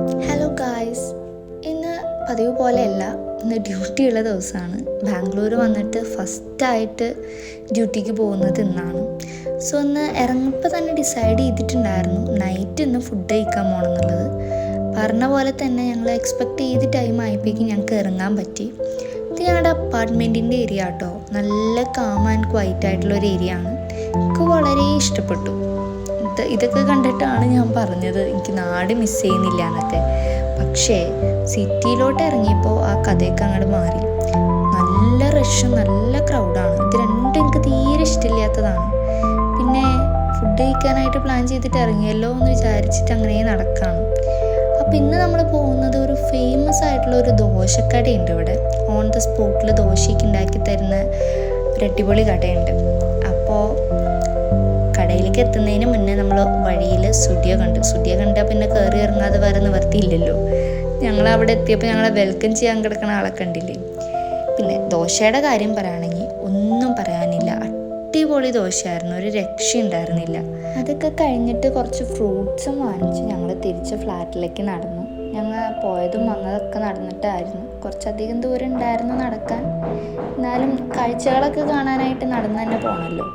Hello guys, ഇന്ന് പതിവ് പോലെയല്ല, ഇന്ന് ഡ്യൂട്ടിയുള്ള ദിവസമാണ്. ബാംഗ്ലൂർ വന്നിട്ട് ഫസ്റ്റായിട്ട് ഡ്യൂട്ടിക്ക് പോകുന്നത് ഇന്നാണ്. സോ ഇന്ന് ഇറങ്ങിയപ്പോൾ തന്നെ ഡിസൈഡ് ചെയ്തിട്ടുണ്ടായിരുന്നു നൈറ്റ് ഇന്ന് ഫുഡ് കഴിക്കാൻ പോകണം എന്നുള്ളത്. പറഞ്ഞ പോലെ തന്നെ ഞങ്ങൾ എക്സ്പെക്റ്റ് ചെയ്ത ടൈം ആയപ്പോഴേക്കും ഞങ്ങൾക്ക് ഇറങ്ങാൻ പറ്റി. ഇത് ഞങ്ങളുടെ അപ്പാർട്ട്മെൻറ്റിൻ്റെ ഏരിയ കേട്ടോ. നല്ല കാം ആൻഡ് ക്വൈറ്റ് ആയിട്ടുള്ളൊരു ഏരിയ ആണ്. എനിക്ക് വളരെ ഇഷ്ടപ്പെട്ടു. ഇതൊക്കെ കണ്ടിട്ടാണ് ഞാൻ പറഞ്ഞത് എനിക്ക് നാട് മിസ് ചെയ്യുന്നില്ല എന്നൊക്കെ. പക്ഷേ സിറ്റിയിലോട്ട് ഇറങ്ങിയപ്പോൾ ആ കഥയൊക്കെ അങ്ങോട്ട് മാറി. നല്ല റഷും നല്ല ക്രൗഡാണ്. ഇത് രണ്ടും എനിക്ക് തീരെ ഇഷ്ടമില്ലാത്തതാണ്. പിന്നെ ഫുഡ് കഴിക്കാനായിട്ട് പ്ലാൻ ചെയ്തിട്ട് ഇറങ്ങിയല്ലോ എന്ന് വിചാരിച്ചിട്ട് അങ്ങനെ നടക്കുകയാണ്. അപ്പോൾ ഇന്ന് നമ്മൾ പോകുന്നത് ഒരു ഫേമസ് ആയിട്ടുള്ള ഒരു ദോശക്കടയുണ്ട് ഇവിടെ. ഓൺ ദ സ്പോട്ടിൽ ദോശയ്ക്ക് ഉണ്ടാക്കി തരുന്ന ഒരു അടിപൊളി കടയുണ്ട്. അപ്പോൾ കടയിലേക്ക് എത്തുന്നതിന് മുന്നേ നമ്മൾ വഴിയിൽ സുഡിയോ കണ്ടാൽ പിന്നെ കയറി ഇറങ്ങാതെ വേറെ നിവർത്തിയില്ലല്ലോ. ഞങ്ങൾ അവിടെ എത്തിയപ്പോൾ ഞങ്ങളെ വെൽക്കം ചെയ്യാൻ കിടക്കുന്ന ആളെ കണ്ടില്ലേ. പിന്നെ ദോശയുടെ കാര്യം പറയുകയാണെങ്കിൽ ഒന്നും പറയാനില്ല. അടിപൊളി ദോശയായിരുന്നു, ഒരു രക്ഷ ഉണ്ടായിരുന്നില്ല. അതൊക്കെ കഴിഞ്ഞിട്ട് കുറച്ച് ഫ്രൂട്ട്സും വാങ്ങിച്ച് ഞങ്ങൾ തിരിച്ച് ഫ്ലാറ്റിലേക്ക് നടന്നു. ഞങ്ങൾ പോയതും വന്നതൊക്കെ നടന്നിട്ടായിരുന്നു. കുറച്ചധികം ദൂരം ഉണ്ടായിരുന്നു നടക്കാൻ. എന്നാലും കാഴ്ചകളൊക്കെ കാണാനായിട്ട് നടന്നു തന്നെ പോകണമല്ലോ.